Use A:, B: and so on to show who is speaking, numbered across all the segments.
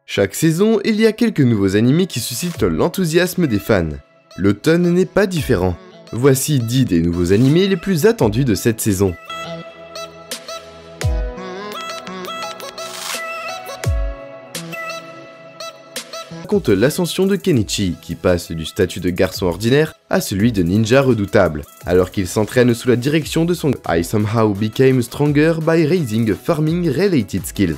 A: Chaque saison, il y a quelques nouveaux animés qui suscitent l'enthousiasme des fans. L'automne n'est pas différent. Voici 10 des nouveaux animés les plus attendus de cette saison. Raconte l'ascension de Kenichi, qui passe du statut de garçon ordinaire à celui de ninja redoutable, alors qu'il s'entraîne sous la direction de son I somehow became stronger by raising farming related skills.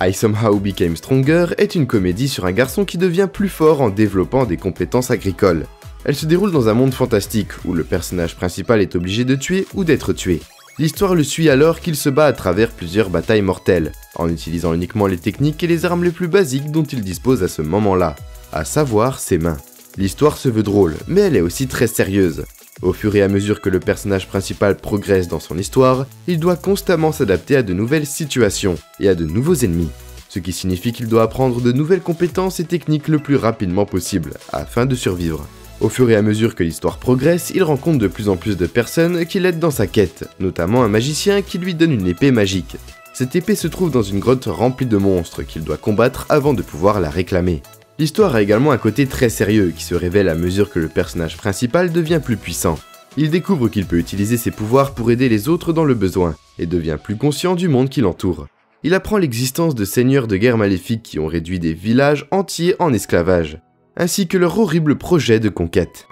A: I Somehow Became Stronger est une comédie sur un garçon qui devient plus fort en développant des compétences agricoles. Elle se déroule dans un monde fantastique où le personnage principal est obligé de tuer ou d'être tué. L'histoire le suit alors qu'il se bat à travers plusieurs batailles mortelles, en utilisant uniquement les techniques et les armes les plus basiques dont il dispose à ce moment-là, à savoir ses mains. L'histoire se veut drôle, mais elle est aussi très sérieuse. Au fur et à mesure que le personnage principal progresse dans son histoire, il doit constamment s'adapter à de nouvelles situations et à de nouveaux ennemis, ce qui signifie qu'il doit apprendre de nouvelles compétences et techniques le plus rapidement possible, afin de survivre. Au fur et à mesure que l'histoire progresse, il rencontre de plus en plus de personnes qui l'aident dans sa quête, notamment un magicien qui lui donne une épée magique. Cette épée se trouve dans une grotte remplie de monstres qu'il doit combattre avant de pouvoir la réclamer. L'histoire a également un côté très sérieux qui se révèle à mesure que le personnage principal devient plus puissant. Il découvre qu'il peut utiliser ses pouvoirs pour aider les autres dans le besoin, et devient plus conscient du monde qui l'entoure. Il apprend l'existence de seigneurs de guerre maléfiques qui ont réduit des villages entiers en esclavage, ainsi que leur horrible projet de conquête.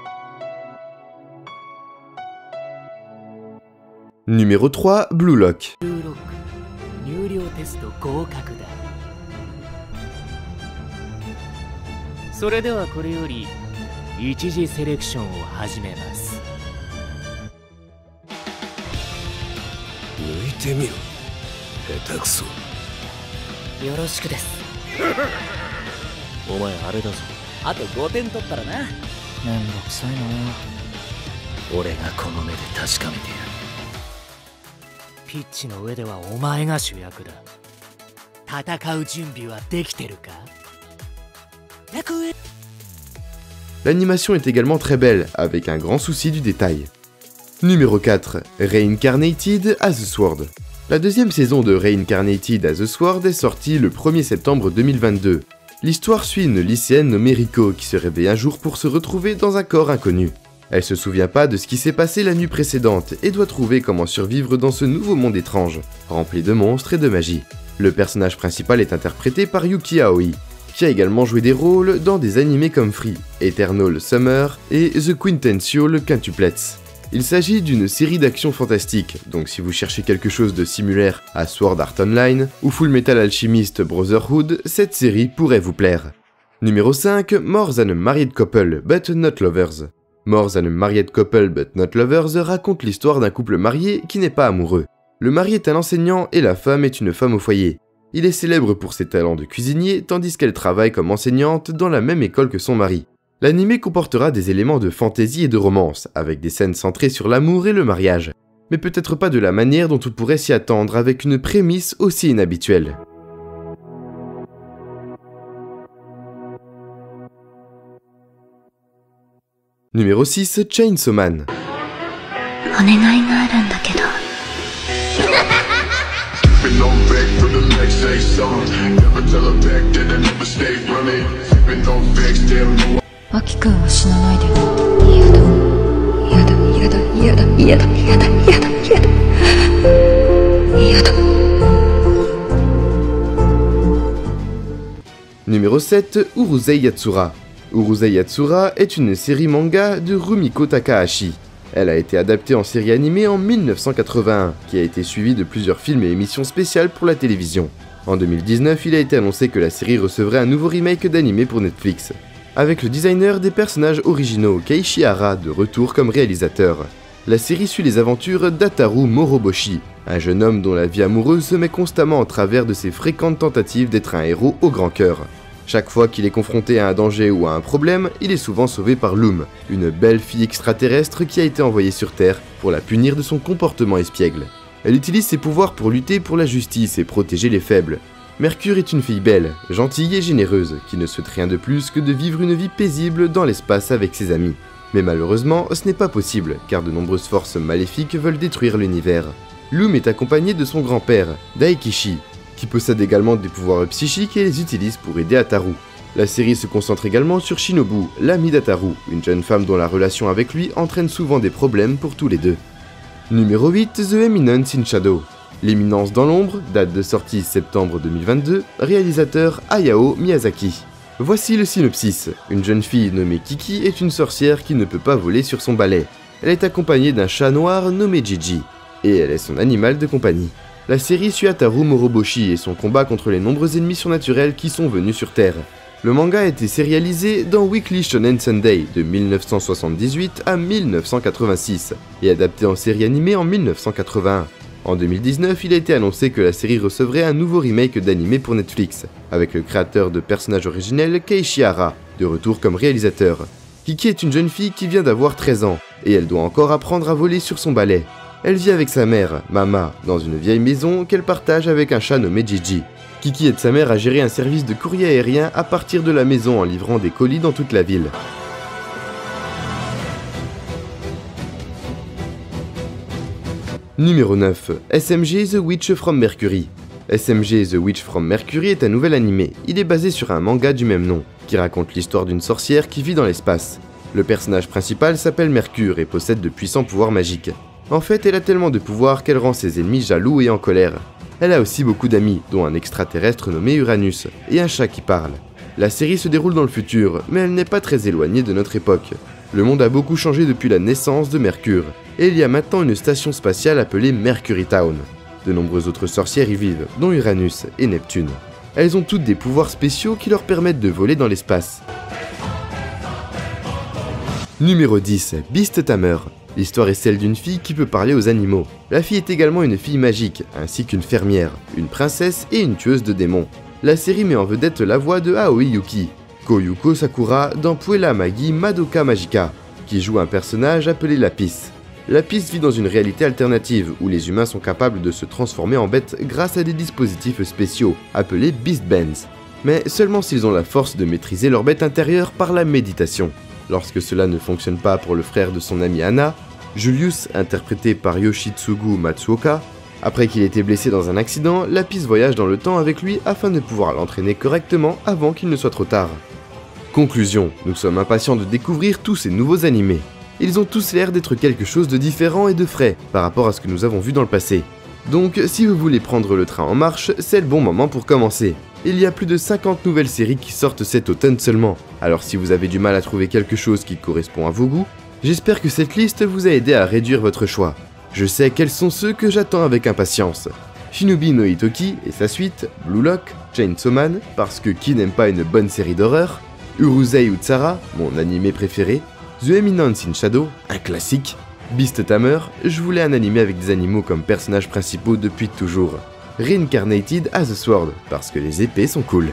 A: Numéro 3, Blue Lock. L'animation est également très belle, avec un grand souci du détail. Numéro 4, Reincarnated as a Sword. La deuxième saison de Reincarnated as a Sword est sortie le 1er septembre 2022. L'histoire suit une lycéenne nommée Riko qui se réveille un jour pour se retrouver dans un corps inconnu. Elle se souvient pas de ce qui s'est passé la nuit précédente et doit trouver comment survivre dans ce nouveau monde étrange, rempli de monstres et de magie. Le personnage principal est interprété par Yuki Aoi, qui a également joué des rôles dans des animés comme Free, Eternal Summer et The Quintessential Quintuplets. Il s'agit d'une série d'actions fantastiques, donc si vous cherchez quelque chose de similaire à Sword Art Online ou Full Metal Alchemist Brotherhood, cette série pourrait vous plaire. Numéro 5, More Than a Married Couple But Not Lovers. More Than a Married Couple But Not Lovers raconte l'histoire d'un couple marié qui n'est pas amoureux. Le mari est un enseignant et la femme est une femme au foyer. Il est célèbre pour ses talents de cuisinier tandis qu'elle travaille comme enseignante dans la même école que son mari. L'anime comportera des éléments de fantaisie et de romance, avec des scènes centrées sur l'amour et le mariage, mais peut-être pas de la manière dont on pourrait s'y attendre avec une prémisse aussi inhabituelle. Numéro 6, Chainsaw Man. Numéro 7, Urusei Yatsura. Urusei Yatsura est une série manga de Rumiko Takahashi. Elle a été adaptée en série animée en 1981, qui a été suivie de plusieurs films et émissions spéciales pour la télévision. En 2019, il a été annoncé que la série recevrait un nouveau remake d'animé pour Netflix, avec le designer des personnages originaux Keiichi Hara de retour comme réalisateur. La série suit les aventures d'Ataru Moroboshi, un jeune homme dont la vie amoureuse se met constamment en travers de ses fréquentes tentatives d'être un héros au grand cœur. Chaque fois qu'il est confronté à un danger ou à un problème, il est souvent sauvé par Loom, une belle fille extraterrestre qui a été envoyée sur Terre pour la punir de son comportement espiègle. Elle utilise ses pouvoirs pour lutter pour la justice et protéger les faibles. Mercure est une fille belle, gentille et généreuse, qui ne souhaite rien de plus que de vivre une vie paisible dans l'espace avec ses amis. Mais malheureusement, ce n'est pas possible, car de nombreuses forces maléfiques veulent détruire l'univers. Loom est accompagné de son grand-père, Daikishi, qui possède également des pouvoirs psychiques et les utilise pour aider Ataru. La série se concentre également sur Shinobu, l'amie d'Ataru, une jeune femme dont la relation avec lui entraîne souvent des problèmes pour tous les deux. Numéro 8, The Eminence in Shadow. L'éminence dans l'ombre, date de sortie septembre 2022, réalisateur Hayao Miyazaki. Voici le synopsis. Une jeune fille nommée Kiki est une sorcière qui ne peut pas voler sur son balai. Elle est accompagnée d'un chat noir nommé Jiji, et elle est son animal de compagnie. La série suit Ataru Moroboshi et son combat contre les nombreux ennemis surnaturels qui sont venus sur Terre. Le manga a été sérialisé dans Weekly Shonen Sunday de 1978 à 1986 et adapté en série animée en 1981. En 2019, il a été annoncé que la série recevrait un nouveau remake d'animé pour Netflix, avec le créateur de personnages originels Keiichi Hara, de retour comme réalisateur. Kiki est une jeune fille qui vient d'avoir 13 ans, et elle doit encore apprendre à voler sur son balai. Elle vit avec sa mère, Mama, dans une vieille maison qu'elle partage avec un chat nommé Jiji. Kiki aide sa mère à gérer un service de courrier aérien à partir de la maison en livrant des colis dans toute la ville. Numéro 9. SMG The Witch from Mercury. SMG The Witch from Mercury est un nouvel animé. Il est basé sur un manga du même nom, qui raconte l'histoire d'une sorcière qui vit dans l'espace. Le personnage principal s'appelle Mercure et possède de puissants pouvoirs magiques. En fait, elle a tellement de pouvoirs qu'elle rend ses ennemis jaloux et en colère. Elle a aussi beaucoup d'amis, dont un extraterrestre nommé Uranus, et un chat qui parle. La série se déroule dans le futur, mais elle n'est pas très éloignée de notre époque. Le monde a beaucoup changé depuis la naissance de Mercure, et il y a maintenant une station spatiale appelée Mercury Town. De nombreuses autres sorcières y vivent, dont Uranus et Neptune. Elles ont toutes des pouvoirs spéciaux qui leur permettent de voler dans l'espace. Numéro 10. Beast Tamer. L'histoire est celle d'une fille qui peut parler aux animaux. La fille est également une fille magique, ainsi qu'une fermière, une princesse et une tueuse de démons. La série met en vedette la voix de Aoi Yuki, Koyuko Sakura dans Puella Magi Madoka Magica, qui joue un personnage appelé Lapis. Lapis vit dans une réalité alternative où les humains sont capables de se transformer en bêtes grâce à des dispositifs spéciaux, appelés Beast Bands. Mais seulement s'ils ont la force de maîtriser leur bête intérieure par la méditation. Lorsque cela ne fonctionne pas pour le frère de son ami Anna, Julius, interprété par Yoshitsugu Matsuoka, après qu'il ait été blessé dans un accident, Lapis voyage dans le temps avec lui afin de pouvoir l'entraîner correctement avant qu'il ne soit trop tard. Conclusion, nous sommes impatients de découvrir tous ces nouveaux animés. Ils ont tous l'air d'être quelque chose de différent et de frais par rapport à ce que nous avons vu dans le passé. Donc si vous voulez prendre le train en marche, c'est le bon moment pour commencer. Il y a plus de 50 nouvelles séries qui sortent cet automne seulement, alors si vous avez du mal à trouver quelque chose qui correspond à vos goûts, j'espère que cette liste vous a aidé à réduire votre choix. Je sais quels sont ceux que j'attends avec impatience. Shinobi no Itoki et sa suite, Blue Lock, Chainsaw Man, parce que qui n'aime pas une bonne série d'horreur, Urusei Utsara, mon animé préféré, The Eminence in Shadow, un classique, Beast Tamer, je voulais un animé avec des animaux comme personnages principaux depuis toujours, Reincarnated as a Sword, parce que les épées sont cool.